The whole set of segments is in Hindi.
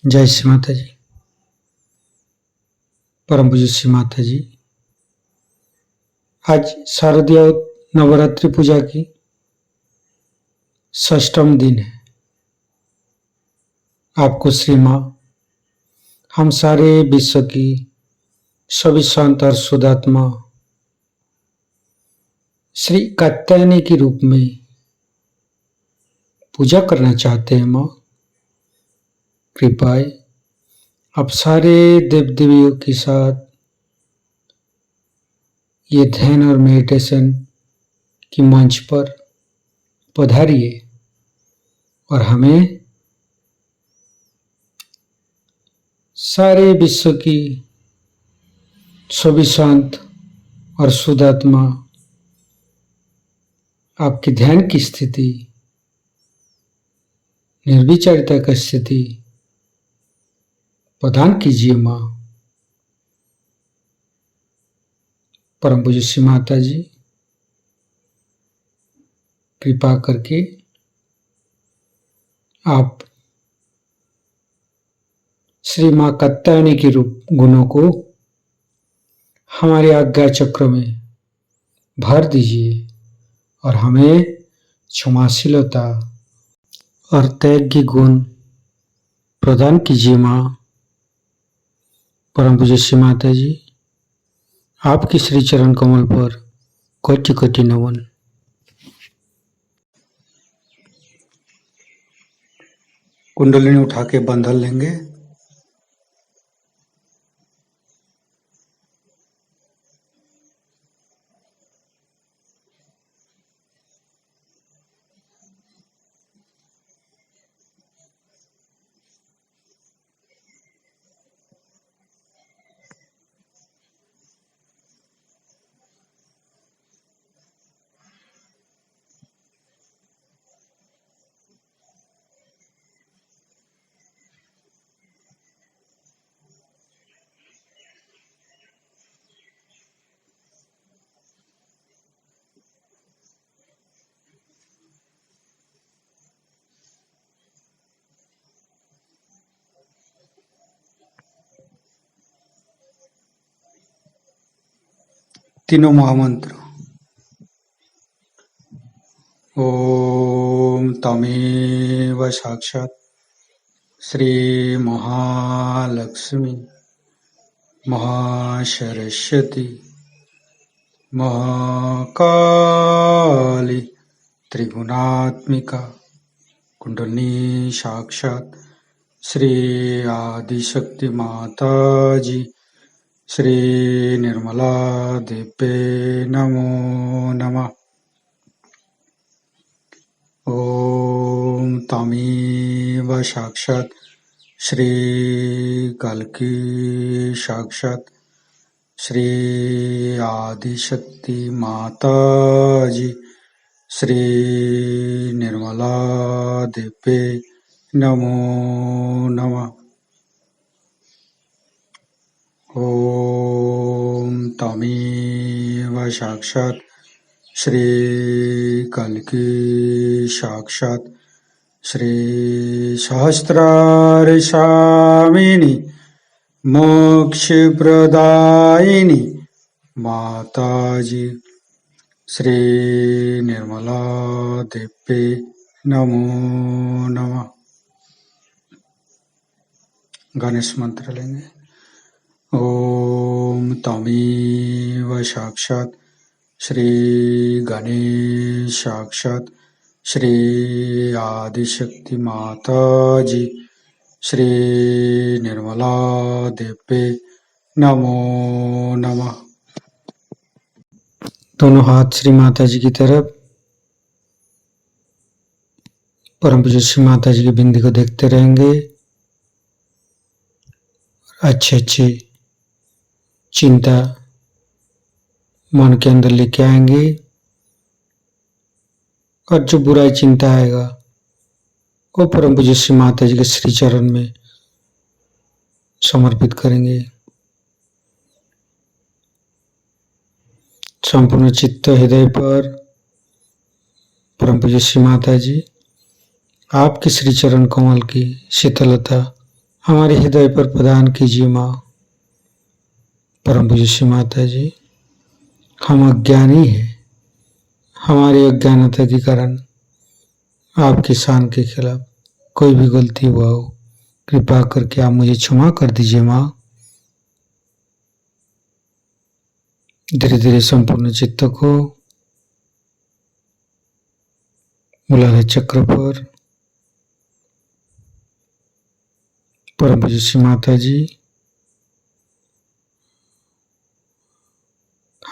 जय श्री माता जी। परम पूज्य श्री माता जी, आज शारदीय नवरात्रि पूजा की षष्ठम दिन है। आपको श्री माँ हम सारे विश्व की सभी संत और शुद्धात्मा श्री कात्यायनी के रूप में पूजा करना चाहते हैं। माँ कृपाएं आप सारे देव देवियों के साथ ये ध्यान और मेडिटेशन की मंच पर पधारिए और हमें सारे विश्व की सभी संत और शुद्धात्मा आपके ध्यान की स्थिति, निर्विचारिता की स्थिति प्रदान कीजिए। माँ परम पूज्य श्री माता जी कृपा करके आप श्री माँ कात्यायनी के रूप गुणों को हमारे आज्ञा चक्र में भर दीजिए और हमें क्षमाशीलता और त्याग की गुण प्रदान कीजिए। माँ परम पूज्य श्री माता जी आपकी श्री चरण कमल पर कोटि कोटि नमन। कुंडलिनी उठा के बंधन लेंगे। तीनों महामंत्र। ओम तमेव साक्षात् श्री महालक्ष्मी महासरस्वती महाकाली त्रिगुणात्मिका कुंडलिनी साक्षात् श्री आदिशक्ति माता जी श्री निर्मला देव्ये नमो नमः। ओम तमेव साक्षात् श्री कल्की साक्षात् श्री आदिशक्ति माता जी श्री निर्मला देव्ये नमो नमः। ओम तमेव साक्षात् श्री कल्की साक्षात् श्री सहस्रारसामिनी मोक्षप्रदायिनी माताजी श्री निर्मला देव्ये नमो नमः। गणेश मंत्र लेंगे। ओम तमेव साक्षात् श्री गणेश साक्षात् श्री आदिशक्ति माता जी श्री निर्मला देव्ये नमो नमः। दोनों हाथ श्री माता जी की तरफ, परम पूज्य श्री माता जी की बिंदी को देखते रहेंगे। अच्छे अच्छे चिंता मन के अंदर लेके आएंगे और जो बुराई चिंता आएगा वो परम पूज्य श्री माता जी के श्री चरण में समर्पित करेंगे। संपूर्ण चित्त हृदय पर परम पूज्य श्री माता जी आपके श्री चरण कमल की शीतलता हमारे हृदय पर प्रदान कीजिए माँ। परम पूज्य श्री माता जी, हम अज्ञानी हैं, हमारी अज्ञानता के कारण आपकी शान के खिलाफ कोई भी गलती हुआ हो, कृपा करके आप मुझे क्षमा कर दीजिए माँ। धीरे धीरे संपूर्ण चित्त को मूलाधार चक्र पर परम पूज्य श्री माता जी,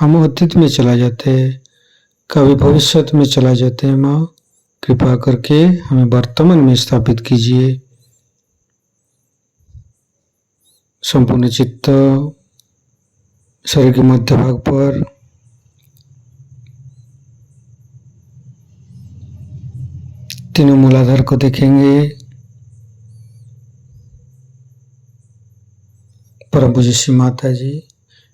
हम अतीत में चला जाते हैं, कभी भविष्य में चला जाते हैं माँ। कृपा करके हमें वर्तमान में स्थापित कीजिए। संपूर्ण चित्त शरीर के मध्य भाग पर तीनों मूलाधार को देखेंगे। परम पूज्य श्री माता जी,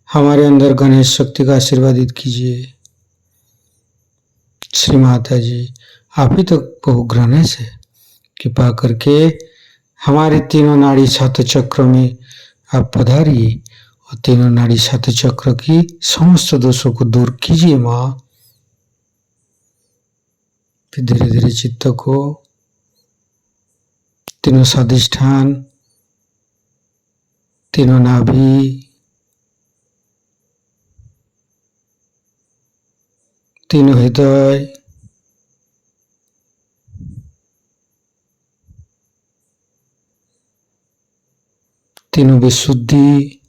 हमारे अंदर गणेश शक्ति का आशीर्वादित कीजिए। श्री माता जी, आप ही तो बहु गणेश है, कृपा करके हमारे तीनों नाड़ी छात्र चक्र में आप पधारिए और तीनों नाड़ी छात्र चक्र की समस्त दोषों को दूर कीजिए माँ। फिर धीरे धीरे चित्त को तीनों स्वादिष्ठान, तीनों नाभि, तीनों हृदय, तीनों विशुद्धि,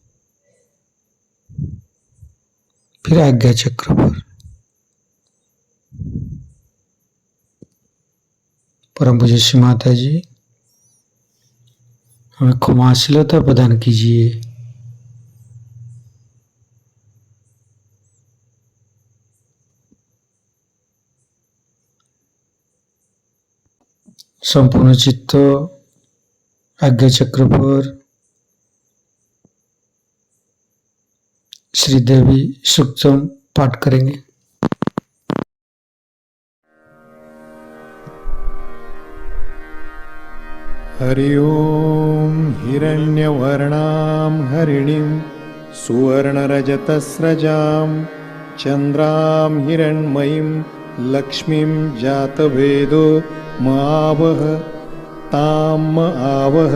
फिर आज्ञा चक्र पर परम पूज्य श्री माता जी, हमें क्षमाशीलता प्रदान कीजिए। संपूर्ण चित्त आज्ञा चक्र पर श्री देवी सूक्तम पाठ करेंगे। हरि ओम हिरण्यवर्णां हरिणीं सुवर्णरजतस्रजां चन्द्रां हिरण्मयीं लक्ष्मीं जातवेदो मावह ताम आवह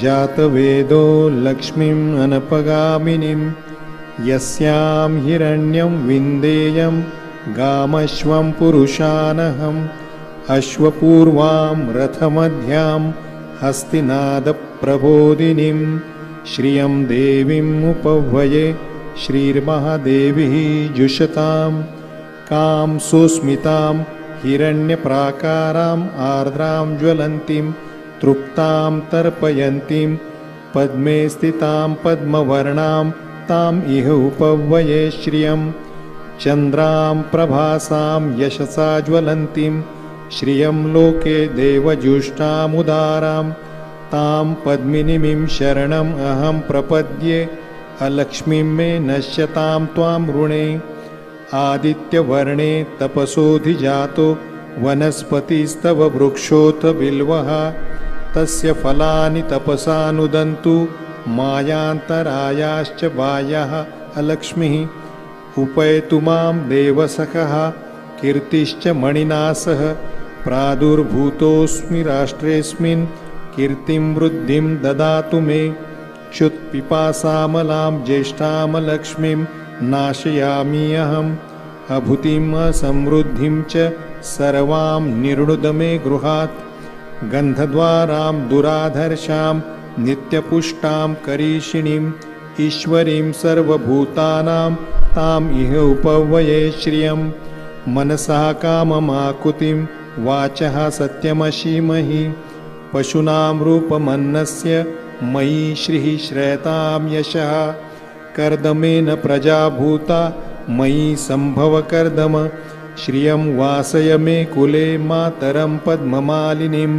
जातवेदो लक्ष्मीम् अनपगामिनीं यस्यां हिरण्यं विन्देयं गामश्वं पुरुषानहम् अश्वपूर्वां रथमध्यां हस्तिनादप्रबोधिनीं श्रियं देवीम् उपह्वये श्रीर्महादेवी जुषतां कां सुस्मितां हिरण्यप्राकाराम् आर्द्रां ज्वलन्तीं तृप्तां तर्पयन्तीं पद्मे स्थितां पद्मवर्णां ताम् इह उपह्वये श्रियं चन्द्रां प्रभासां यशसा ज्वलन्तीं श्रियं लोके देवजुष्टामुदारां तां पद्मिनीं शरणम् अहं प्रपद्ये अलक्ष्मीं मे नश्यतां त्वां ऋणे आदित्यवर्णे तपसोऽधिजातो वनस्पतिस्तव वृक्षोऽथ बिल्वः तस्य फलानि तपसा नुदन्तु मायान्तरायाश्च बाह्यः अलक्ष्मीः उपैतु मां देवसखः कीर्तिश्च मणिना सह प्रादुर्भूतोऽस्मि राष्ट्रेऽस्मिन् कीर्तिं वृद्धिं ददातु मे क्षुत्पिपासामलां ज्येष्ठामलक्ष्मीं नाशयामि अहम् अभूतिम् असमृद्धिं च सर्वां निर्णुद मे गृहात् गन्धद्वारां दुराधर्षां नित्यपुष्टां करीषिणीम् ईश्वरीं सर्वभूतानां ताम् इह उपह्वये श्रियम् मनसा काममाकुतिं वाचः सत्यमशीमहि पशूनां रूपमन्नस्य मयि श्रीः श्रेतां यशः कर्दमेन प्रजा भूता मयि सम्भव कर्दम श्रियं वासय मे कुले मातरं पद्ममालिनीम्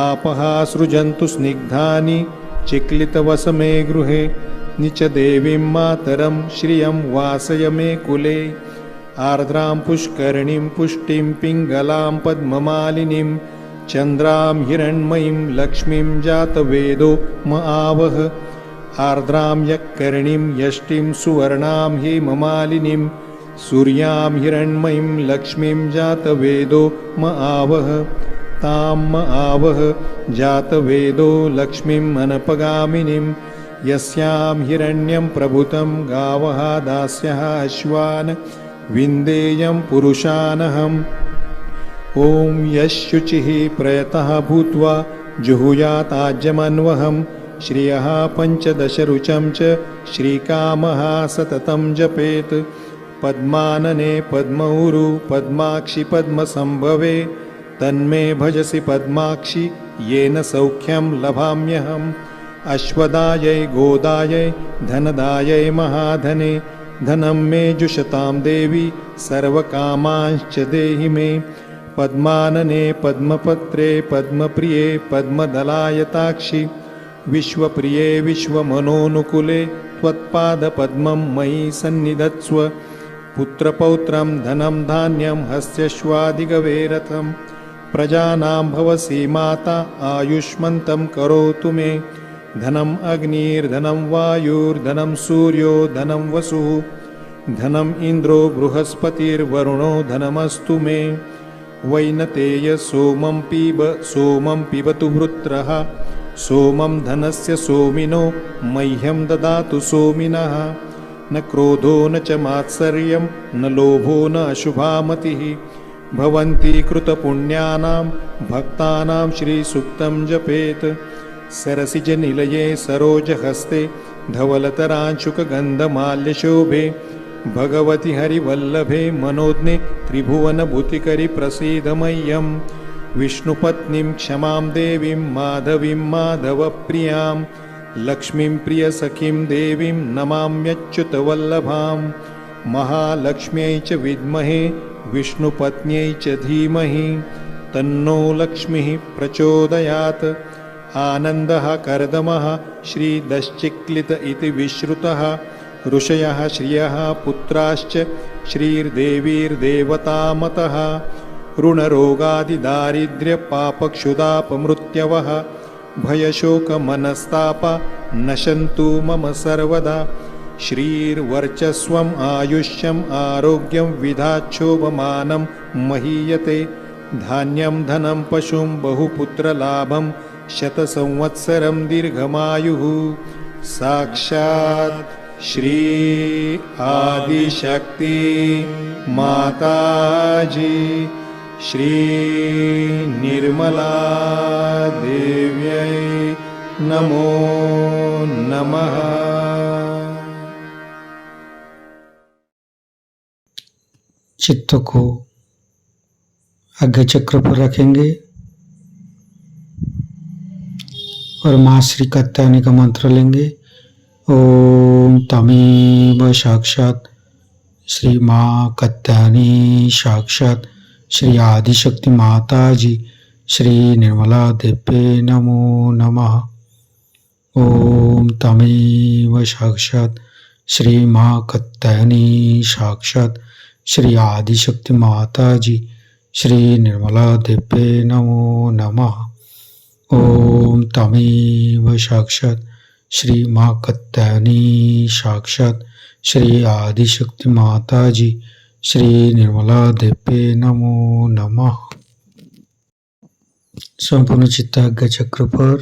आपः सृजन्तु स्निग्धानि चिक्लितवस मे गृहे निचदेवीं मातरं श्रियं वासय मे कुले आर्द्रां पुष्करणीं पुष्टिं पिङ्गलां पद्ममालिनीं चन्द्रां हिरण्मयीं लक्ष्मीं जातवेदो म आवह आर्द्रां यक्कर्णीं यष्टिं सुवर्णां हेममालिनीं सूर्यां हिरण्मयीं लक्ष्मीं जातवेदो म आवह तां म आवह जातवेदो लक्ष्मीम् अनपगामिनीं यस्यां हिरण्यं प्रभुतं गावः दास्यः अश्वान् विन्देयं पुरुषानहम् ॐ यश्शुचिः प्रयतः भूत्वा जुहुयाताज्यमन्वहं श्रियः पञ्चदशरुचं च श्रीकामः सततं जपेत् पद्मानने पद्मौरु पद्माक्षि पद्मसंभवे तन्मे भजसि पद्माक्षि येन सौख्यं लभाम्यहम् अश्वदायै गोदायै धनदायै महाधने धनं मे जुषतां देवी सर्वकामांश्च देहि मे पद्मानने पद्मपत्रे पद्मप्रिये पद्मदलायताक्षि विश्वप्रिये विश्वमनोनुकूले त्वत्पादपद्मं मयि सन्निधत्स्व पुत्रपौत्रं धनं धान्यं हस्यश्वादिगवेरथं प्रजानां भवसि माता आयुष्मन्तं करोतु मे धनम् अग्निर्धनं वायुर्धनं सूर्यो धनं वसुः धनम् इन्द्रो बृहस्पतिर्वरुणो धनमस्तु मे वैनतेय सोमं पिबतु वृत्रः सोमं धनस्य सोमिनो मह्यं ददातु सोमिनः न क्रोधो न च मात्सर्यं न लोभो न अशुभा मतिः भवन्ति कृतपुण्यानां भक्तानां श्रीसूक्तं जपेत् सरसिजनिलये सरोजहस्ते धवलतरांशुकगन्धमाल्यशोभे भगवति हरिवल्लभे मनोज्ञे त्रिभुवनभूतिकरि प्रसीद मह्यं विष्णुपत्नीं क्षमां देवीं माधवीं माधवप्रियां लक्ष्मीं प्रियसखीं देवीं नमाम्यच्युतवल्लभां महालक्ष्म्यै च विद्महे विष्णुपत्न्यै च धीमहि तन्नो लक्ष्मीः प्रचोदयात् आनन्दः कर्दमः श्रीदश्चिक्लित इति विश्रुतः ऋषयः श्रियः पुत्राश्च श्रीर्देवीर्देवतामतः ऋणरोगादिदारिद्र्यपापक्षुदापमृत्यवः भयशोकमनस्तापा नशन्तु मम सर्वदा श्रीर्वर्चस्वम् आयुष्यम् आरोग्यं विधाच्छोभमानं महीयते धान्यं धनं पशुं बहुपुत्रलाभं शतसंवत्सरं दीर्घमायुः साक्षात् श्री आदिशक्ति माताजी श्री निर्मला देव्यै नमो नमः। चित्त को आज्ञा चक्र पर रखेंगे और माँ श्री कात्यायनी का मंत्र लेंगे। ओम तमेव साक्षात श्री माँ कात्यायनी साक्षात श्री आदिशक्ति माता जी श्री निर्मला देव्ये नमो नमः। ओम तमेव साक्षात श्री माँ कात्यायनी साक्षात श्री आदिशक्ति माता जी श्री निर्मला देव्ये नमो नमः। ओम तमेव साक्षात श्री माँ कात्यायनी साक्षात श्री आदिशक्ति माता जी श्री निर्मला देव्ये नमो नमः। संपूर्ण चित्ताज्ञा चक्र पर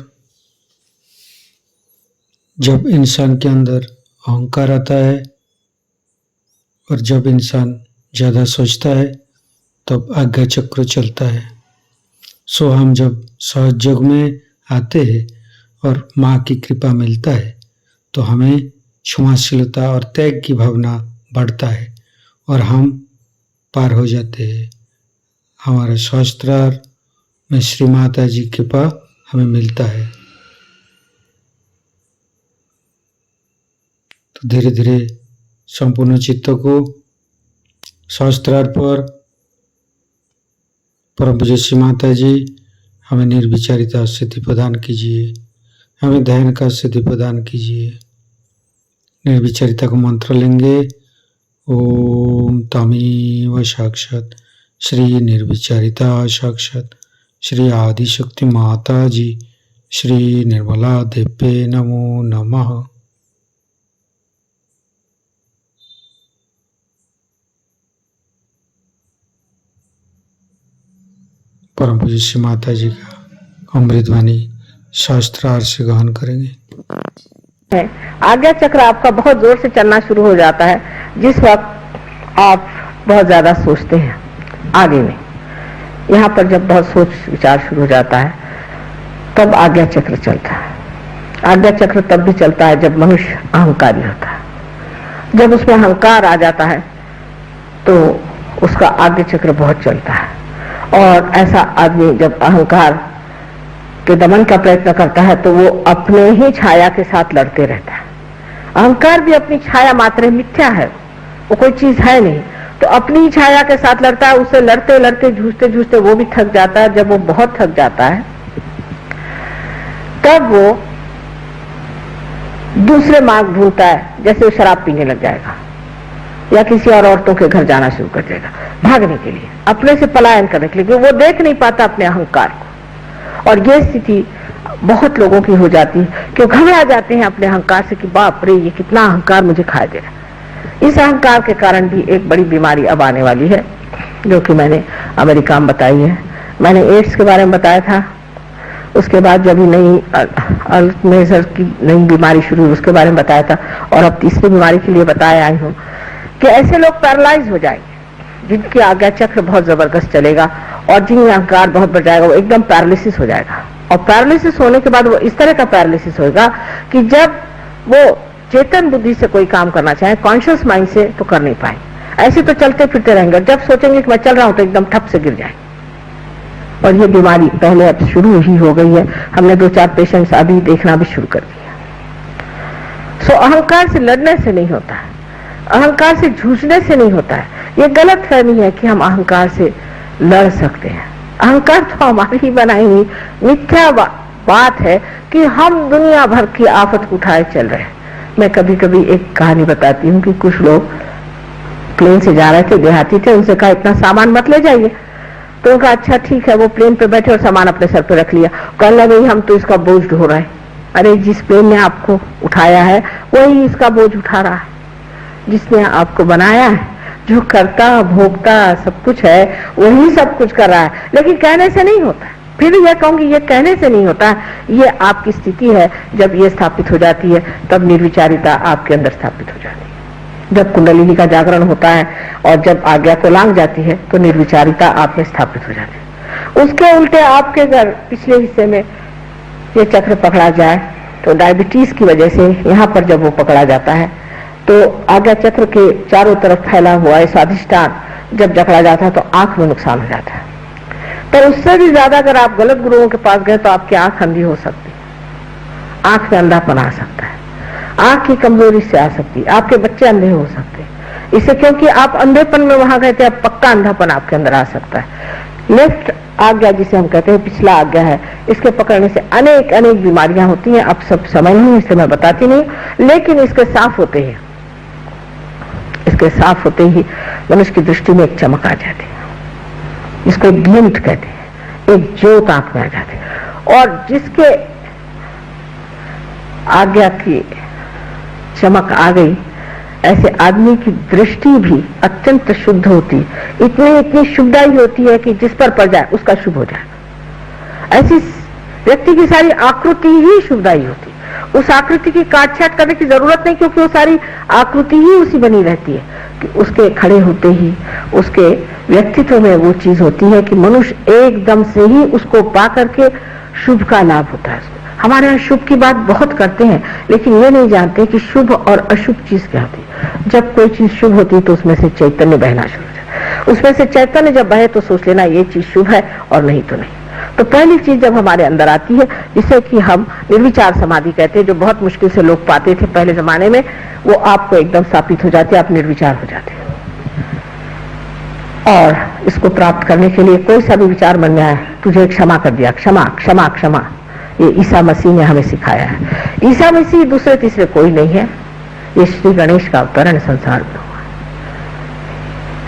जब इंसान के अंदर अहंकार आता है और जब इंसान ज़्यादा सोचता है तब आज्ञा चक्र चलता है। सो हम जब सहयोग में आते हैं और माँ की कृपा मिलता है तो हमें क्षमाशीलता और त्याग की भावना बढ़ता है और हम पार हो जाते हैं। हमारा शास्त्रार्थ में श्री माता जी की कृपा हमें मिलता है। तो धीरे धीरे संपूर्ण चित्त को शास्त्रार्थ पर परम पूज्य श्री माता जी हमें निर्विचारिता स्थिति प्रदान कीजिए, हमें ध्यान का स्थिति प्रदान कीजिए। निर्विचारिता को मंत्र लेंगे। ओम तमेव साक्षात श्री निर्विचारिता साक्षात श्री आदिशक्ति माता जी, श्री निर्मला देव्ये नमो नमः। परम पूज्य श्री माता जी का अमृतवाणी शास्त्रार्थ से गान करेंगे। आज्ञा चक्र आपका बहुत जोर से चलना शुरू हो जाता है जिस वक्त आप बहुत ज्यादा सोचते हैं आगे में। यहाँ पर जब बहुत सोच विचार शुरू हो जाता है तब आज्ञा चक्र चलता है। आज्ञा चक्र तब भी चलता है जब मनुष्य अहंकारी होता है। जब उसमें अहंकार आ जाता है तो उसका आज्ञा चक्र बहुत चलता है। और ऐसा आदमी जब अहंकार के दमन का प्रयत्न करता है तो वो अपने ही छाया के साथ लड़ते रहता है। अहंकार भी अपनी छाया मात्र मिथ्या है, वो कोई चीज है नहीं, तो अपनी ही छाया के साथ लड़ता है। उससे लड़ते लड़ते जूझते जूझते वो भी थक जाता है। जब वो बहुत थक जाता है तब वो दूसरे मार्ग ढूंढता है, जैसे वो शराब पीने लग जाएगा या किसी और औरतों के घर जाना शुरू कर देगा भागने के लिए, अपने से पलायन करने के लिए। वो देख नहीं पाता अपने अहंकार को। और ये स्थिति बहुत लोगों की हो जाती है कि वो घबरा जाते हैं अपने अहंकार से कि बाप रे ये कितना अहंकार मुझे खा दे रहा है। इस अहंकार के कारण भी एक बड़ी बीमारी अब आने वाली है जो कि मैंने अमेरिका में बताई है। मैंने एड्स के बारे में बताया था, उसके बाद जब नई अल्जाइमर की नई बीमारी शुरू हुई उसके बारे में बताया था, और अब तीसरी बीमारी के लिए बताया आई हूँ कि ऐसे लोग पैरालाइज हो जाएंगे जिनकी आज्ञा चक्र बहुत जबरदस्त चलेगा और जिनका अहंकार बहुत बढ़ जाएगा, वो एकदम पैरालिसिस हो जाएगा। और पैरालिसिस होने के बाद वो इस तरह का पैरालिसिस होगा कि जब वो चेतन बुद्धि से कोई काम करना चाहे, कॉन्शियस माइंड से, तो कर नहीं पाए। ऐसे तो चलते फिरते रहेंगे, जब सोचेंगे कि मैं चल रहा हूं तो एकदम ठप से गिर जाए। और ये बीमारी पहले अब शुरू ही हो गई है, हमने 2-4 पेशेंट्स अभी देखना भी शुरू कर दिया। सो अहंकार से लड़ने से नहीं होता है, अहंकार से जूझने से नहीं होता है। ये गलत फहमी है कि हम अहंकार से लड़ सकते हैं। अहंकार तो हमारी ही बनाई हुई मिथ्या बात है कि हम दुनिया भर की आफत को उठाए चल रहे हैं। मैं कभी कभी एक कहानी बताती हूँ कि कुछ लोग प्लेन से जा रहे थे, देहाती थे, उनसे कहा इतना सामान मत ले जाइए। तो उनका अच्छा ठीक है, वो प्लेन पे बैठे और सामान अपने सर पे रख लिया। कहने लगे हम तो इसका बोझ ढो रहे हैं। अरे जिस प्लेन ने आपको उठाया है वही इसका बोझ उठा रहा है। जिसने आपको बनाया है, जो करता भोगता सब कुछ है, वही सब कुछ कर रहा है। लेकिन कहने से नहीं होता। फिर यह कहूंगी ये कहने से नहीं होता, ये आपकी स्थिति है। जब ये स्थापित हो जाती है तब निर्विचारिता आपके अंदर स्थापित हो जाती है। जब कुंडलिनी का जागरण होता है और जब आज्ञा को लांग जाती है तो निर्विचारिता आप में स्थापित हो जाती है। उसके उल्टे आपके घर पिछले हिस्से में ये चक्र पकड़ा जाए तो डायबिटीज की वजह से यहाँ पर जब वो पकड़ा जाता है तो आज्ञा चक्र के चारों तरफ फैला हुआ है स्वाधिष्ठान जब जकड़ा जाता है तो आंख में नुकसान हो जाता है। पर उससे भी ज्यादा अगर आप गलत गुरुओं के पास गए तो आपकी आंख अंधी हो सकती है, आंख में अंधापन आ सकता है, आंख की कमजोरी से आ सकती है, आपके बच्चे अंधे हो सकते हैं। इससे क्योंकि आप अंधेपन में वहां गए थे, अब पक्का अंधापन आपके अंदर आ सकता है। लेफ्ट आज्ञा जिसे हम कहते हैं पिछला आज्ञा है, इसके पकड़ने से अनेक अनेक बीमारियां होती हैं। अब सब समय नहीं इसलिए मैं बताती नहीं, लेकिन इसके साफ होते ही मनुष्य की दृष्टि में एक चमक आ जाती है, जिसको ग्लिम्ट कहते हैं, एक ज्योत आंख में आ जाती है। और जिसके आज्ञा की चमक आ गई, ऐसे आदमी की दृष्टि भी अत्यंत शुद्ध होती, इतनी शुद्धाई होती है कि जिस पर पड़ जाए उसका शुभ हो जाए। ऐसी व्यक्ति की सारी आकृति ही शुद्धाई होती, उस आकृति की काट छाट करने की जरूरत नहीं, क्योंकि वो सारी आकृति ही उसी बनी रहती है कि उसके खड़े होते ही उसके व्यक्तित्व में वो चीज होती है कि मनुष्य एकदम से ही उसको पा करके शुभ का लाभ होता है। हमारे यहाँ शुभ की बात बहुत करते हैं, लेकिन ये नहीं जानते कि शुभ और अशुभ चीज क्या होती है। जब कोई चीज शुभ होती है तो उसमें से चैतन्य बहना शुरू हो जाता है, उसमें से चैतन्य जब बहे तो सोच लेना ये चीज शुभ है और नहीं तो नहीं। तो पहली चीज जब हमारे अंदर आती है, जिसे कि हम निर्विचार समाधि कहते हैं, जो बहुत मुश्किल से लोग पाते थे पहले जमाने में, वो आपको एकदम स्थापित हो जाती है, आप निर्विचार हो जाते हैं। और इसको प्राप्त करने के लिए कोई सा भी विचार मन में आया, तुझे क्षमा कर दिया, क्षमा क्षमा क्षमा, ये ईसा मसीह ने हमें सिखाया है। ईसा मसीह दूसरे तीसरे कोई नहीं है, ये श्री गणेश का अवतरण संसार में हुआ है।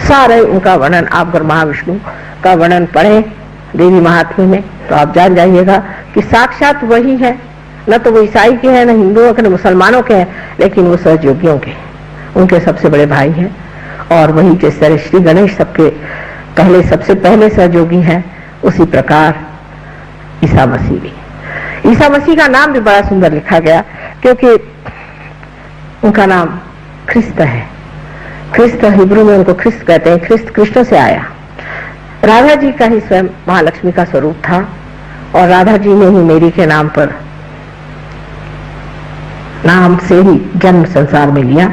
सारे उनका वर्णन आप अगर महाविष्णु का वर्णन पढ़े देवी महात्म्य में, तो आप जान जाइएगा कि साक्षात वही है। न तो वो ईसाई के हैं, न हिंदुओं के, न मुसलमानों के हैं, लेकिन वो सहयोगियों के, उनके सबसे बड़े भाई हैं। और वही जिस तरह श्री गणेश सबके पहले, सबसे पहले सहयोगी हैं, उसी प्रकार ईसा मसीह भी। ईसा मसीह का नाम भी बड़ा सुंदर लिखा गया, क्योंकि उनका नाम ख्रिस्त है। ख्रिस्त हिब्रू में उनको ख्रिस्त कहते हैं। ख्रिस्त कृष्ण से आया। राधा जी का ही स्वयं महालक्ष्मी का स्वरूप था, और राधा जी ने ही मेरी के नाम पर, नाम से ही जन्म संसार में लिया,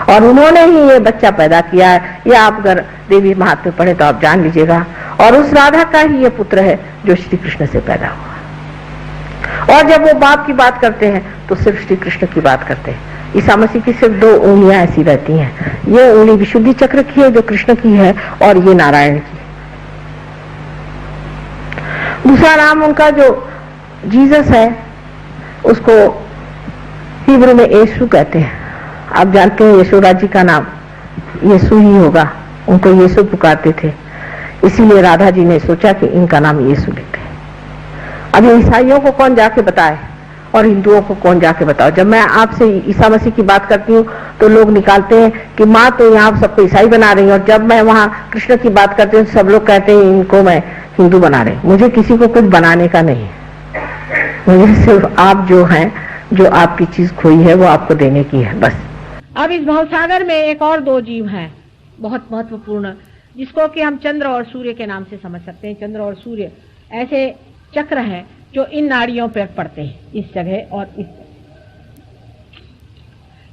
और उन्होंने ही ये बच्चा पैदा किया है। ये आप अगर देवी महात्म्य पढ़े तो आप जान लीजिएगा। और उस राधा का ही ये पुत्र है जो श्री कृष्ण से पैदा हुआ। और जब वो बाप की बात करते हैं तो सिर्फ श्री कृष्ण की बात करते हैं। ईसा मसीह की सिर्फ 2 उंगलियां ऐसी रहती हैं। ये उंगली विशुद्धि चक्र की है जो कृष्ण की है, और ये नारायण की। दूसरा नाम उनका जो जीसस है, उसको हिब्रू में यीशु कहते हैं। आप जानते हैं यशोदा जी का नाम यीशु ही होगा, उनको यीशु पुकारते थे, इसीलिए राधा जी ने सोचा कि इनका नाम यीशु लिखते हैं। अब ईसाइयों को कौन जाके बताए और हिंदुओं को कौन जाके बताओ। जब मैं आपसे ईसा मसीह की बात करती हूँ तो लोग निकालते हैं कि माँ तो यहाँ सबको ईसाई बना रही है, और जब मैं वहाँ कृष्ण की बात करती हूँ सब लोग कहते हैं इनको मैं हिंदू बना रहे। मुझे किसी को कुछ बनाने का नहीं है, मुझे सिर्फ आप जो हैं, जो आपकी चीज खोई है वो आपको देने की है, बस। अब इस भवसागर में एक और 2 जीव हैं बहुत महत्वपूर्ण, जिसको कि हम चंद्र और सूर्य के नाम से समझ सकते हैं। चंद्र और सूर्य ऐसे चक्र हैं जो इन नाड़ियों पर पड़ते हैं, इस जगह और इस।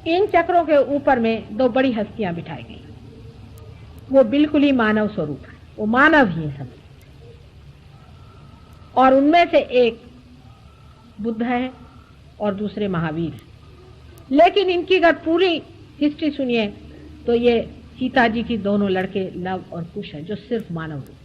इन चक्रों के ऊपर में 2 बड़ी हस्तियां बिठाई गई। वो बिल्कुल ही मानव स्वरूप है, वो मानव ही है सब। और उनमें से एक बुद्ध है और दूसरे महावीर है। लेकिन इनकी अगर पूरी हिस्ट्री सुनिए तो ये सीता जी की दोनों लड़के लव और कुश है, जो सिर्फ मानव रूप।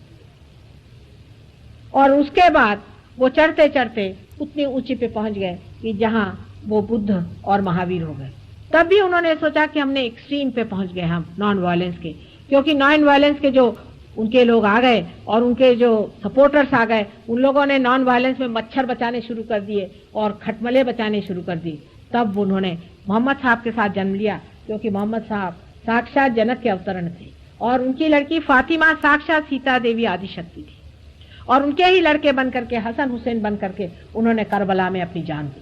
और उसके बाद वो चढ़ते चढ़ते उतनी ऊंची पे पहुंच गए कि जहां वो बुद्ध और महावीर हो गए। तब भी उन्होंने सोचा कि हमने एक्सट्रीम पे पहुंच गए हम नॉन वायलेंस के, क्योंकि नॉन वायलेंस के जो उनके लोग आ गए और उनके जो सपोर्टर्स आ गए, उन लोगों ने नॉन वायलेंस में मच्छर बचाने शुरू कर दिए और खटमले बचाने शुरू कर दिए। तब उन्होंने मोहम्मद साहब के साथ जन्म लिया, क्योंकि मोहम्मद साहब साक्षात जनक के अवतरण थे, और उनकी लड़की फातिमा साक्षात सीता देवी आदिशक्ति थी, और उनके ही लड़के बन करके, हसन हुसैन बन करके उन्होंने करबला में अपनी जान दी,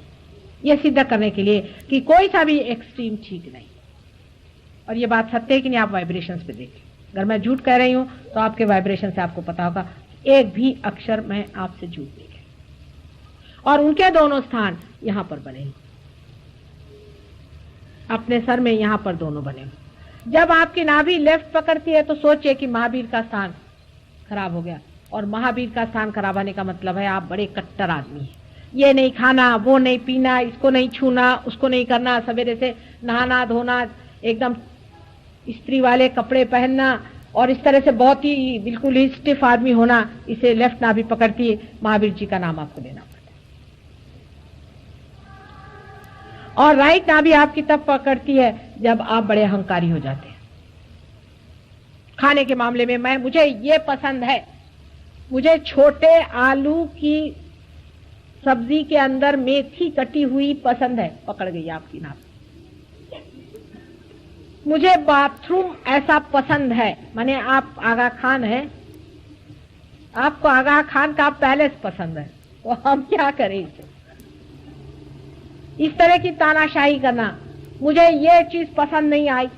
ये सिद्ध करने के लिए कि कोई सा भी एक्सट्रीम ठीक नहीं। और ये बात सत्य है कि नहीं, आप वाइब्रेशंस पे देखिए। अगर मैं झूठ कह रही हूं तो आपके वाइब्रेशन से आपको पता होगा, एक भी अक्षर मैं आपसे झूठ नहीं कह। और उनके दोनों स्थान यहां पर बने, अपने सर में यहां पर दोनों बने। जब आपकी नाभि लेफ्ट पकड़ती है तो सोचिए कि महावीर का स्थान खराब हो गया, और महावीर का स्थान खराब होने का मतलब है आप बड़े कट्टर आदमी हैं। ये नहीं खाना, वो नहीं पीना, इसको नहीं छूना, उसको नहीं करना, सवेरे से नहाना धोना, एकदम स्त्री वाले कपड़े पहनना, और इस तरह से बहुत ही बिल्कुल ही स्टिफ आदमी होना, इसे लेफ्ट नाभि पकड़ती है। महावीर जी का नाम आपको लेना पड़ता है। और राइट नाभि आपकी तब पकड़ती है जब आप बड़े अहंकारी हो जाते हैं। खाने के मामले में मुझे ये पसंद है, मुझे छोटे आलू की सब्जी के अंदर मेथी कटी हुई पसंद है, पकड़ गई आपकी नाभि। मुझे बाथरूम ऐसा पसंद है, माने आप आगा खान है, आपको आगा खान का पैलेस पसंद है, तो हम क्या करें इसे? इस तरह की तानाशाही करना, मुझे ये चीज पसंद नहीं आई,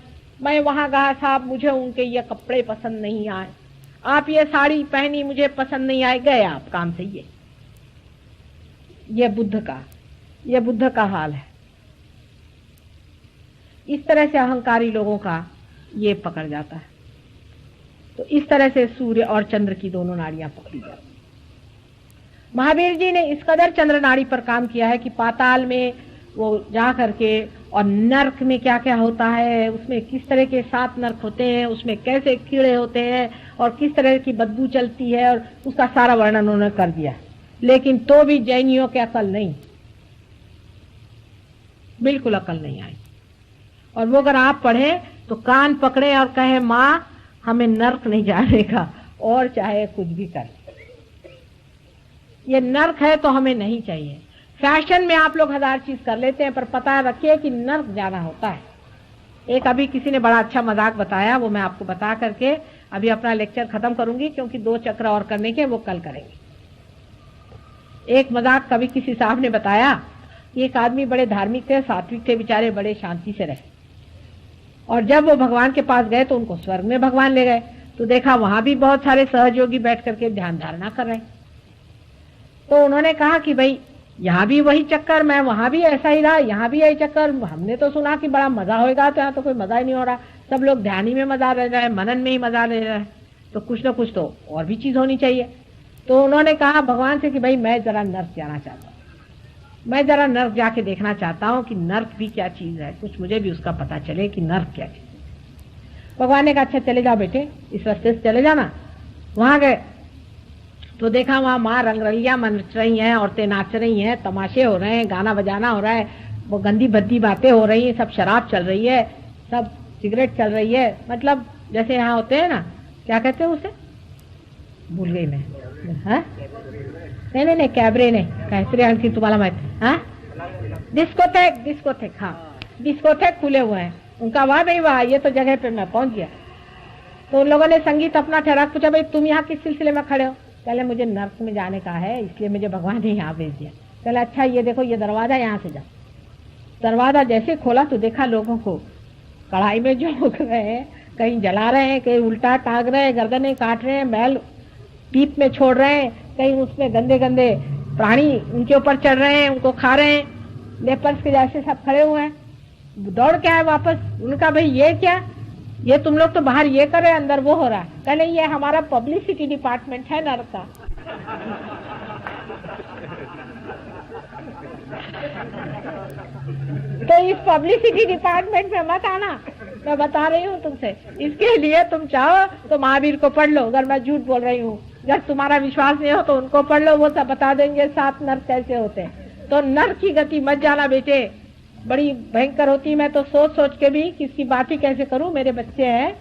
मैं वहां गया साहब, मुझे उनके ये कपड़े पसंद नहीं आए, आप ये साड़ी पहनी मुझे पसंद नहीं आए, गए आप काम से। ये बुद्ध का हाल है। इस तरह से अहंकारी लोगों का ये पकड़ जाता है। तो इस तरह से सूर्य और चंद्र की दोनों नाड़ियां पकड़ी जाती। महावीर जी ने इस कदर चंद्र नाड़ी पर काम किया है कि पाताल में वो जा करके, और नर्क में क्या क्या होता है, उसमें किस तरह के 7 नर्क होते हैं, उसमें कैसे कीड़े होते हैं और किस तरह की बदबू चलती है, और उसका सारा वर्णन उन्होंने कर दिया। लेकिन तो भी जैनियों के अकल नहीं, बिल्कुल अकल नहीं आई। और वो अगर आप पढ़े तो कान पकड़े और कहे माँ हमें नर्क नहीं जाने का, और चाहे कुछ भी कर। ये नर्क है तो हमें नहीं चाहिए। फैशन में आप लोग हजार चीज कर लेते हैं, पर पता रखिए कि नर्क जाना होता है। एक अभी किसी ने बड़ा अच्छा मजाक बताया, वो मैं आपको बता करके अभी अपना लेक्चर खत्म करूंगी, क्योंकि 2 चक्र और करने के, वो कल करेंगे। एक मजाक कभी किसी साहब ने बताया, एक आदमी बड़े धार्मिक थे, सात्विक थे, बेचारे बड़े शांति से रहे, और जब वो भगवान के पास गए तो उनको स्वर्ग में भगवान ले गए, तो देखा वहां भी बहुत सारे सहयोगी बैठ करके ध्यान धारणा कर रहे। तो उन्होंने कहा कि भाई यहाँ भी वही चक्कर, मैं वहां भी ऐसा ही रहा, यहाँ भी यही चक्कर, हमने तो सुना कि बड़ा मजा होगा, तो यहाँ तो कोई मजा ही नहीं हो रहा, सब लोग ध्यान ही में मजा ले रहे हैं, मनन में ही मजा ले रहे हैं, तो कुछ ना कुछ तो और भी चीज होनी चाहिए। तो उन्होंने कहा भगवान से कि भाई मैं जरा नर्क जाना चाहता हूँ, मैं जरा नर्क जाके देखना चाहता हूँ कि नर्क भी क्या चीज है, कुछ मुझे भी उसका पता चले कि नर्क क्या चीज है। भगवान ने कहा अच्छा चले जाओ बेटे, इस रास्ते से चले जाना। वहां गए तो देखा वहां माँ रंगरलियां नच रही हैं, औरतें नाच रही हैं, तमाशे हो रहे हैं, गाना बजाना हो रहा है, वो गंदी भद्दी बातें हो रही हैं, सब शराब चल रही है, सब सिगरेट चल रही है, मतलब जैसे यहाँ होते हैं ना, क्या कहते हैं उसे, भूल गई मैं, हाँ नहीं कैबरे ने कहते आणखी तुम्हाला माहिती, हाँ डिस्कोथेक, हाँ डिस्कोथेक खुले हुए हैं उनका। वाह भाई वाह, ये तो जगह पे मैं पहुंच गया। तो उन लोगों ने संगीत अपना ठहरा, पूछा भाई तुम यहाँ किस सिलसिले में खड़े हो? पहले मुझे नर्क में जाने का है, इसलिए मुझे भगवान ने यहाँ भेज दिया। पहले अच्छा ये देखो ये दरवाजा, यहाँ से जाओ। दरवाजा जैसे खोला तो देखा लोगों को कढ़ाई में झोंक रहे हैं, कहीं जला रहे हैं, कहीं उल्टा टांग रहे हैं, गर्दनें काट रहे हैं, मैल पीप में छोड़ रहे हैं, कहीं उसमें गंदे गंदे प्राणी उनके ऊपर चढ़ रहे हैं, उनको खा रहे हैं, लेपर्स के जैसे सब खड़े हुए हैं। दौड़ के आए वापस, उनका भाई ये क्या, ये तुम लोग तो बाहर ये कर रहे हैं, अंदर वो हो रहा है। कहले ये हमारा पब्लिसिटी डिपार्टमेंट है नर्क का। तो इस पब्लिसिटी डिपार्टमेंट में मत आना, मैं बता रही हूँ तुमसे। इसके लिए तुम चाहो तो महावीर को पढ़ लो, अगर मैं झूठ बोल रही हूँ। जब तुम्हारा विश्वास नहीं हो तो उनको पढ़ लो, वो सब बता देंगे 7 नर्क कैसे होते हैं। तो नर्क की गति मत जाना बेटे, बड़ी भयंकर होती। मैं तो सोच सोच के भी किसकी बात ही कैसे करूं, मेरे बच्चे हैं।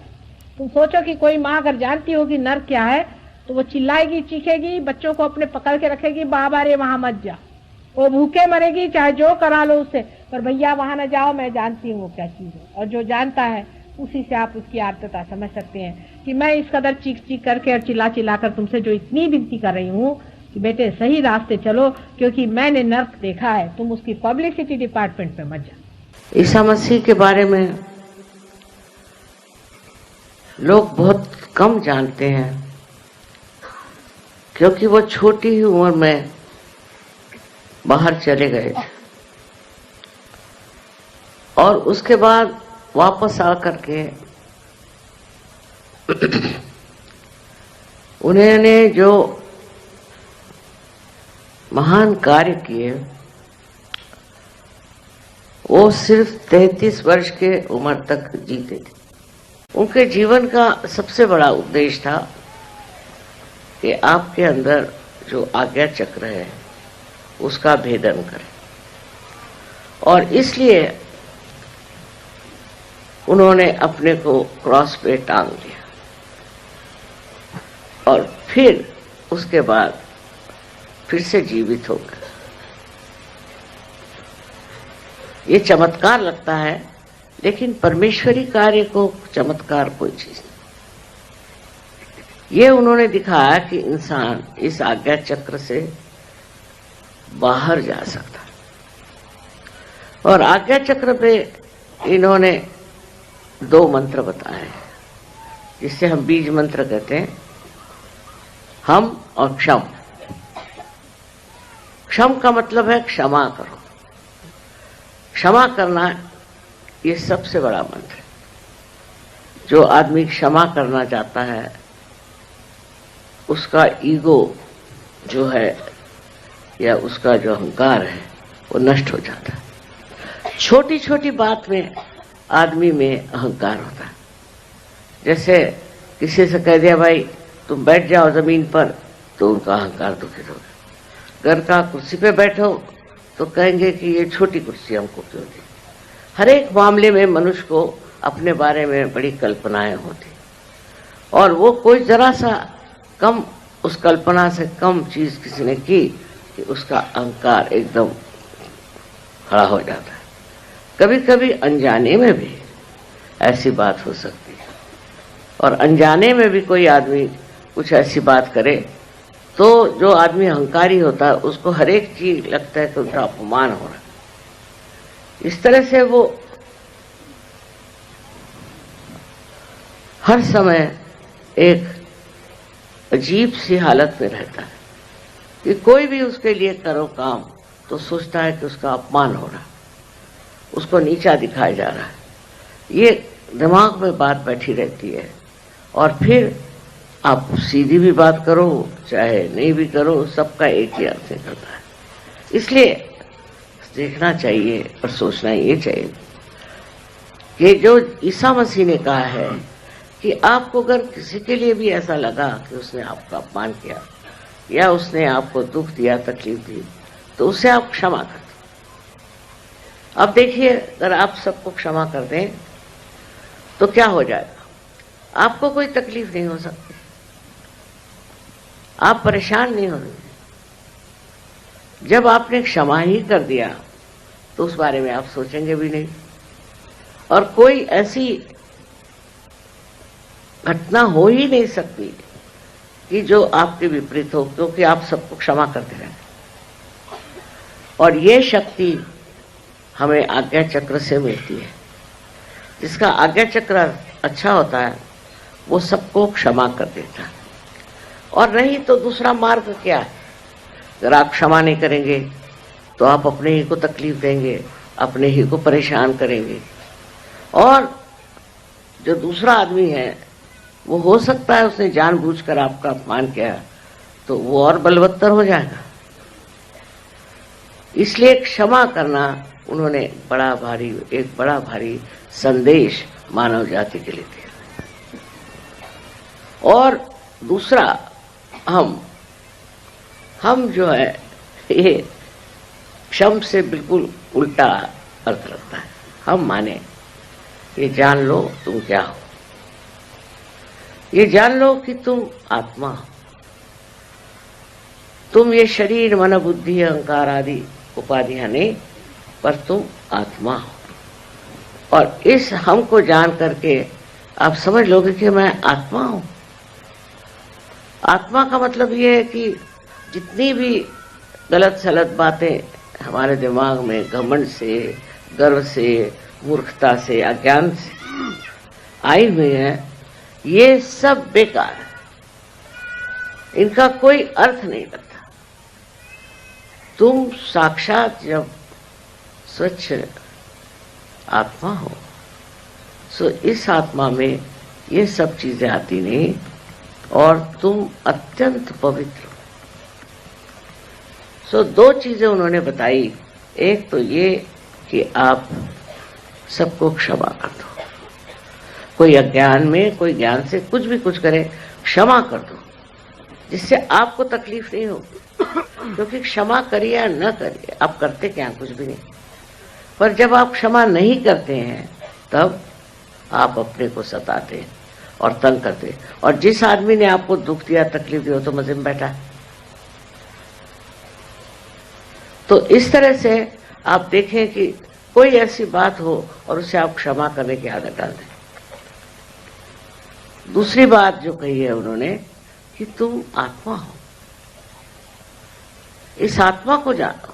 तुम सोचो कि कोई माँ अगर जानती होगी नर्क क्या है तो वो चिल्लाएगी, चीखेगी, बच्चों को अपने पकड़ के रखेगी, बाबा रे वहां मत जा। वो भूखे मरेगी चाहे जो करा लो उससे, पर भैया वहां न जाओ, मैं जानती हूँ वो क्या चीज है। और जो जानता है उसी से आप उसकी आर्तता समझ सकते हैं कि मैं इस कदर चीख चीख करके और चिल्ला चिल्ला कर तुमसे जो इतनी विनती कर रही हूँ कि बेटे सही रास्ते चलो, क्योंकि मैंने नर्क देखा है, तुम उसकी पब्लिसिटी डिपार्टमेंट में मत जाओ। ईसा मसीह के बारे में लोग बहुत कम जानते हैं, क्योंकि वो छोटी ही उम्र में बाहर चले गए और उसके बाद वापस आकर के उन्होंने जो महान कार्य किए वो सिर्फ 33 वर्ष के उम्र तक जीते थे। उनके जीवन का सबसे बड़ा उद्देश्य था कि आपके अंदर जो आज्ञा चक्र है उसका भेदन करें, और इसलिए उन्होंने अपने को क्रॉस पे टांग दिया और फिर उसके बाद फिर से जीवित हो गए। ये चमत्कार लगता है, लेकिन परमेश्वरी कार्य को चमत्कार कोई चीज नहीं। ये उन्होंने दिखाया कि इंसान इस आज्ञा चक्र से बाहर जा सकता है। और आज्ञा चक्र पे इन्होंने 2 मंत्र बताए, जिससे हम बीज मंत्र कहते हैं, हम और क्षम। क्षम का मतलब है क्षमा करो। क्षमा करना ये सबसे बड़ा मंत्र है। जो आदमी क्षमा करना चाहता है उसका ईगो जो है या उसका जो अहंकार है वो नष्ट हो जाता है। छोटी छोटी बात में आदमी में अहंकार होता है। जैसे किसी से कह दिया भाई तुम बैठ जाओ जमीन पर, तो उनका अहंकार दुखित हो गया। घर का कुर्सी पे बैठो तो कहेंगे कि ये छोटी कुर्सी हमको क्यों दी। हर एक मामले में मनुष्य को अपने बारे में बड़ी कल्पनाएं होती, और वो कोई जरा सा कम उस कल्पना से कम चीज किसी ने की कि उसका अहंकार एकदम खड़ा हो जाता है। कभी कभी अनजाने में भी ऐसी बात हो सकती है, और अनजाने में भी कोई आदमी कुछ ऐसी बात करे तो जो आदमी अहंकारी होता है उसको हर एक चीज लगता है कि उनका अपमान हो रहा है। इस तरह से वो हर समय एक अजीब सी हालत में रहता है कि कोई भी उसके लिए करो काम तो सोचता है कि उसका अपमान हो रहा है, उसको नीचा दिखाया जा रहा है। ये दिमाग में बात बैठी रहती है, और फिर आप सीधी भी बात करो चाहे नहीं भी करो, सबका एक ही अर्थ निकलता है। इसलिए देखना चाहिए और सोचना ये चाहिए कि जो ईसा मसीह ने कहा है कि आपको अगर किसी के लिए भी ऐसा लगा कि उसने आपका अपमान किया या उसने आपको दुख दिया, तकलीफ दी, तो उसे आप क्षमा कर दो। अब देखिए, अगर आप सबको क्षमा कर दें तो क्या हो जाएगा? आपको कोई तकलीफ नहीं हो सकती, आप परेशान नहीं होंगे। जब आपने क्षमा ही कर दिया तो उस बारे में आप सोचेंगे भी नहीं, और कोई ऐसी घटना हो ही नहीं सकती कि जो आपके विपरीत हो, क्योंकि आप सबको क्षमा करते रहते। और ये शक्ति हमें आज्ञा चक्र से मिलती है। जिसका आज्ञा चक्र अच्छा होता है वो सबको क्षमा कर देता है। और नहीं तो दूसरा मार्ग क्या है? अगर आप क्षमा नहीं करेंगे तो आप अपने ही को तकलीफ देंगे, अपने ही को परेशान करेंगे, और जो दूसरा आदमी है वो हो सकता है उसने जानबूझकर आपका अपमान किया तो वो और बलवत्तर हो जाएगा। इसलिए क्षमा करना उन्होंने एक बड़ा भारी संदेश मानव जाति के लिए दिया। और दूसरा, हम जो है ये क्षम से बिल्कुल उल्टा अर्थ रखता है। हम माने ये जान लो तुम क्या हो, ये जान लो कि तुम आत्मा हो, तुम ये शरीर मन बुद्धि अहंकार आदि उपाधियां नहीं, पर तुम आत्मा हो। और इस हम को जान करके आप समझ लोगे कि मैं आत्मा हूं। आत्मा का मतलब ये है कि जितनी भी गलत सलत बातें हमारे दिमाग में घमंड से, गर्व से, मूर्खता से, अज्ञान से आई हुई है, ये सब बेकार है, इनका कोई अर्थ नहीं लगता। तुम साक्षात जब स्वच्छ आत्मा हो, सो इस आत्मा में ये सब चीजें आती नहीं, और तुम अत्यंत पवित्र हो। सो दो चीजें उन्होंने बताई। एक तो ये कि आप सबको क्षमा कर दो, कोई अज्ञान में, कोई ज्ञान से कुछ भी कुछ करे, क्षमा कर दो, जिससे आपको तकलीफ नहीं होगी। क्योंकि क्षमा करिए या न करिए, आप करते क्या? कुछ भी नहीं। पर जब आप क्षमा नहीं करते हैं तब आप अपने को सताते हैं और तंग करते हैं। और जिस आदमी ने आपको दुख दिया, तकलीफ दी, हो तो मजे में बैठा है। तो इस तरह से आप देखें कि कोई ऐसी बात हो और उसे आप क्षमा करने की आदत डाल दें। दूसरी बात जो कही है उन्होंने कि तुम आत्मा हो, इस आत्मा को जानो।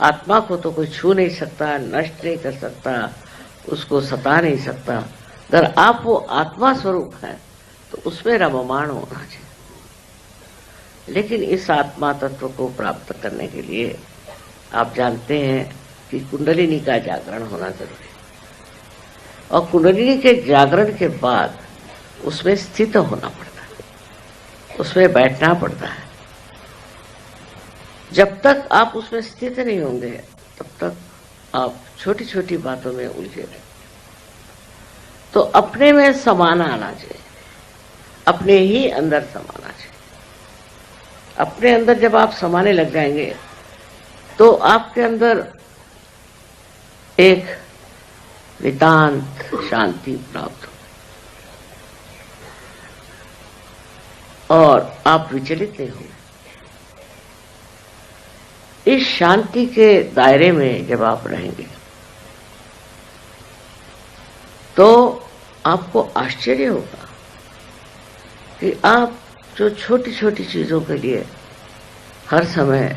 आत्मा को तो कोई छू नहीं सकता, नष्ट नहीं कर सकता, उसको सता नहीं सकता। अगर आप वो आत्मा स्वरूप है तो उसमें रममाण होना चाहिए। लेकिन इस आत्मा तत्व को प्राप्त करने के लिए आप जानते हैं कि कुंडलिनी का जागरण होना जरूरी है, और कुंडलिनी के जागरण के बाद उसमें स्थित होना पड़ता है, उसमें बैठना पड़ता है। जब तक आप उसमें स्थित नहीं होंगे तब तक आप छोटी छोटी बातों में उलझे रहेंगे। तो अपने में समाना आना चाहिए, अपने ही अंदर समाना चाहिए। अपने अंदर जब आप समाने लग जाएंगे तो आपके अंदर एक नितांत शांति प्राप्त हो। और आप विचलित नहीं होंगे। इस शांति के दायरे में जब आप रहेंगे तो आपको आश्चर्य होगा कि आप जो छोटी छोटी चीजों के लिए हर समय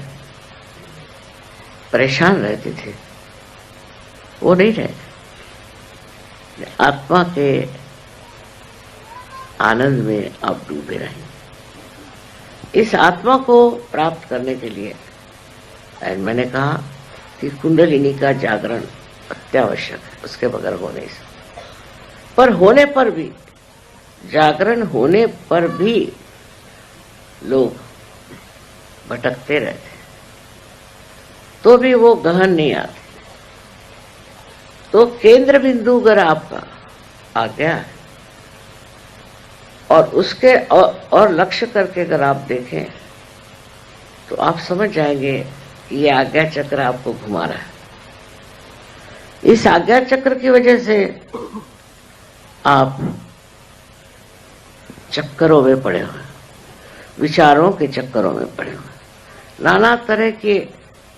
परेशान रहते थे वो नहीं रहे। आत्मा के आनंद में आप डूबे रहेंगे। इस आत्मा को प्राप्त करने के लिए मैंने कहा कि कुंडलिनी का जागरण अत्यावश्यक है, उसके बगैर हो नहीं सकता। पर होने पर भी, जागरण होने पर भी लोग भटकते रहते, तो भी वो गहन नहीं आते। तो केंद्र बिंदु अगर आपका आ गया है और उसके और लक्ष्य करके अगर आप देखें तो आप समझ जाएंगे कि ये आज्ञा चक्र आपको घुमा रहा है। इस आज्ञा चक्र की वजह से आप चक्करों में पड़े हुए, विचारों के चक्करों में पड़े हुए, नाना तरह की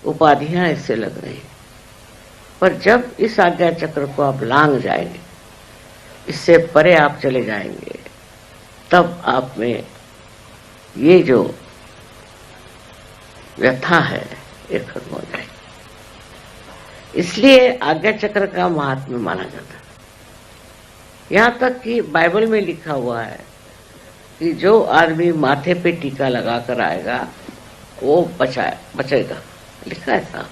उपाधियां इससे लग रही हैं। पर जब इस आज्ञा चक्र को आप लांघ जाएंगे, इससे परे आप चले जाएंगे, तब आप में ये जो व्यथा है ये खत्म हो जाएगी। इसलिए आज्ञा चक्र का महात्म्य माना जाता है। यहां तक कि बाइबल में लिखा हुआ है कि जो आदमी माथे पे टीका लगाकर आएगा वो बचेगा। लिखा है साहब,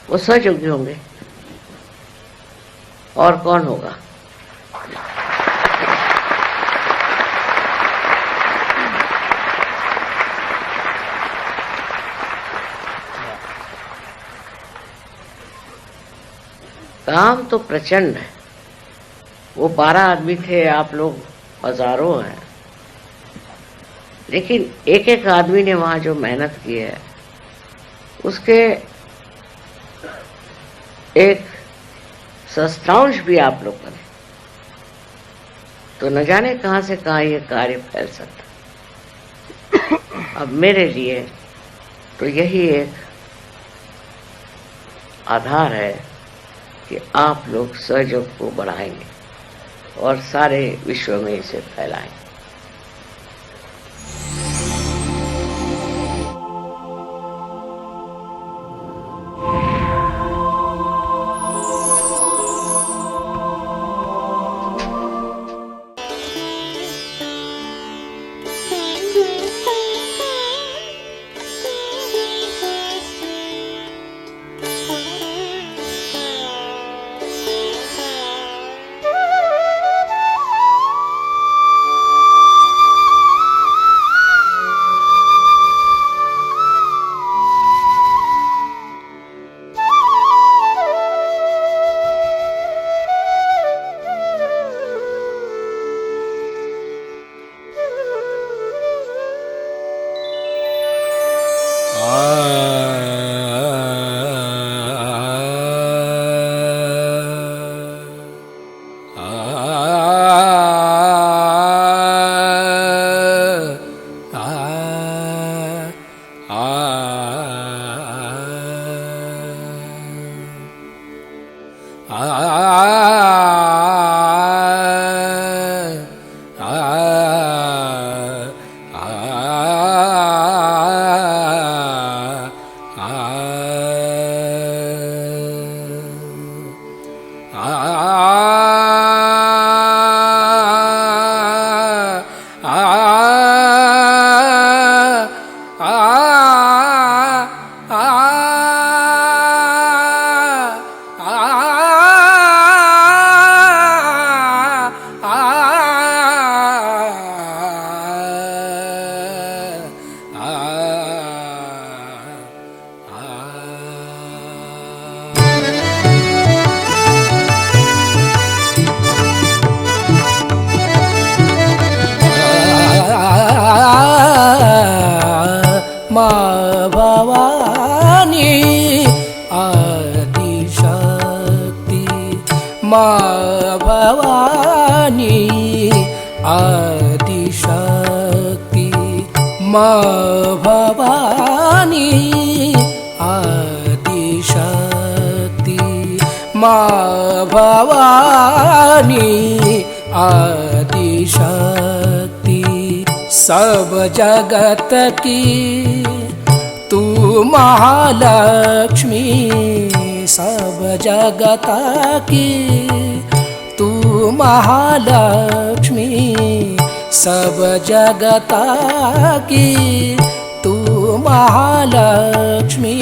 वो सहयोगी होंगे। और कौन होगा? काम तो प्रचंड है। वो 12 आदमी थे, आप लोग हजारों हैं, लेकिन एक एक आदमी ने वहां जो मेहनत की है उसके एक सहस्त्रांश भी आप लोग करें तो न जाने कहां से कहां ये कार्य फैल सकता। अब मेरे लिए तो यही एक आधार है कि आप लोग सहयोग को बढ़ाएंगे और सारे विश्व में इसे फैलाएंगे। माँ भवानी आदिशक्ति, माँ भवानी आदिशक्ति, सब जगत की तू महालक्ष्मी, सब जगत की तू महालक्ष्मी, सब जगत की तू महालक्ष्मी,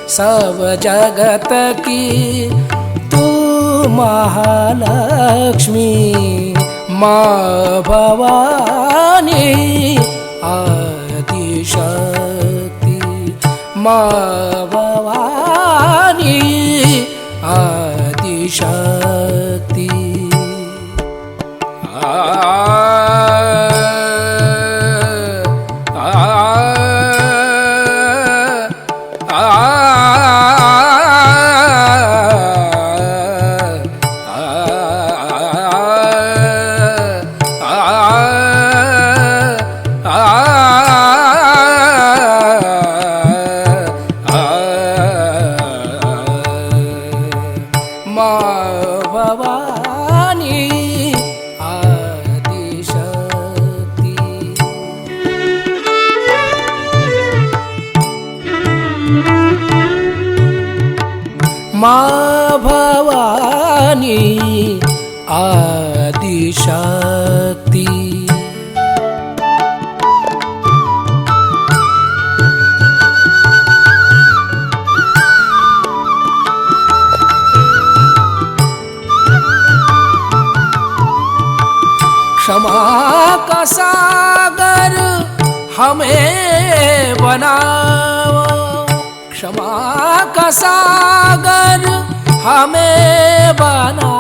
सब जगत की तू महालक्ष्मी, माँ भवानी आदिशक्ति, माँ भवानी आदिशक्ति। माँ भवानी आदिशक्ति। क्षमा का सागर हमें बनाओ, क्षमा का सागर हमें बनाओ,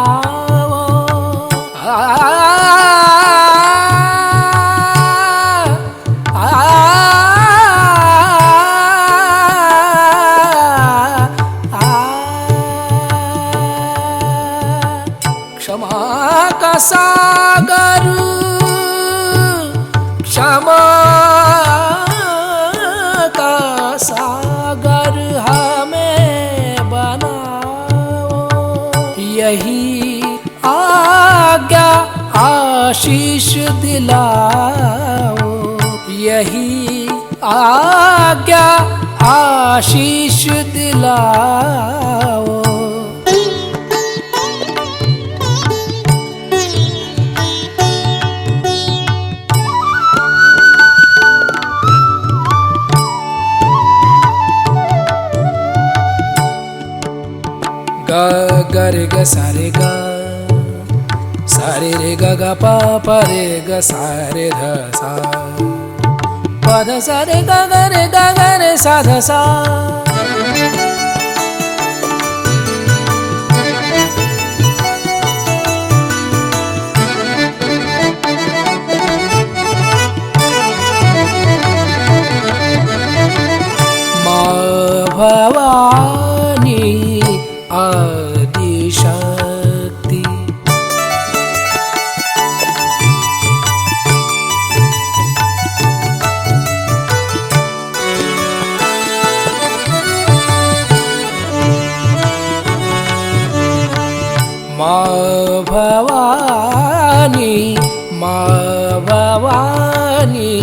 क्षमा का सागर, क्षमा का सागर हमें बनाओ, यही आज्ञा आशीष दिलाओ, यही आज्ञा आशीष दिलाओ। ग ग रे ग सा रे ग, सा रे रे ग ग प प रे ग सा रे ध सा, प ध सा रे ग ग रे ग ग रे सा ध सा। माँ भवानी आदिशक्ति। माँ भवानी, माँ भवानी,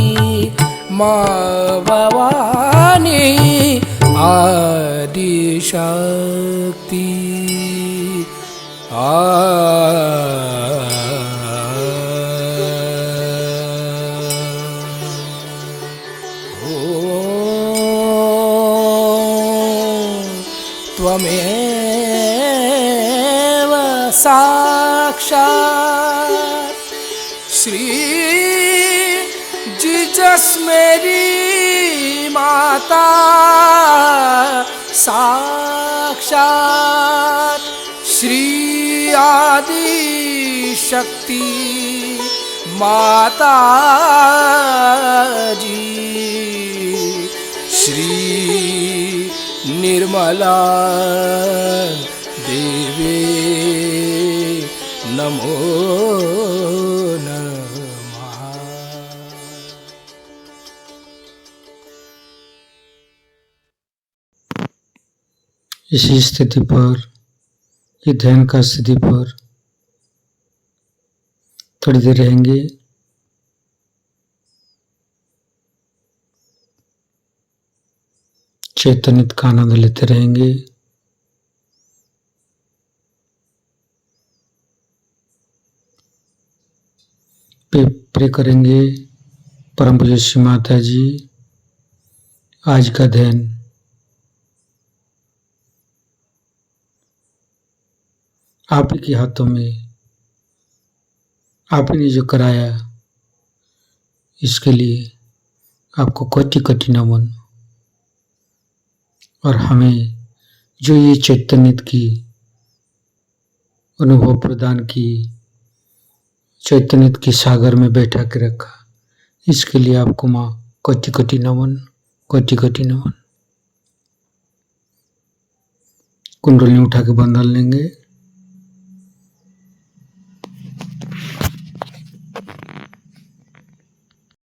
माँ भवानी आदिशक्ति। त्वमेव साक्षात् श्री जीसस मेरी माता, साक्षात श्री आदि शक्ति माता जी, श्री निर्मला देवी नमो नमः। इसी स्थिति पर, ये ध्यान का स्थिति पर थोड़ी देर रहेंगे। चैतन्य का आनंद लेते रहेंगे। प्रे करेंगे, परम पूज्य श्री माता जी, आज का ध्यान आप ही के हाथों में, आप ही ने जो कराया, इसके लिए आपको कोटि कोटि नमन। और हमें जो ये चैतन्य की अनुभव प्रदान की, चैतन्य की सागर में बैठा के रखा, इसके लिए आपको माँ कोटि कोटि नमन, कोटि कोटि नमन। कुंडली उठा के बंधन लेंगे।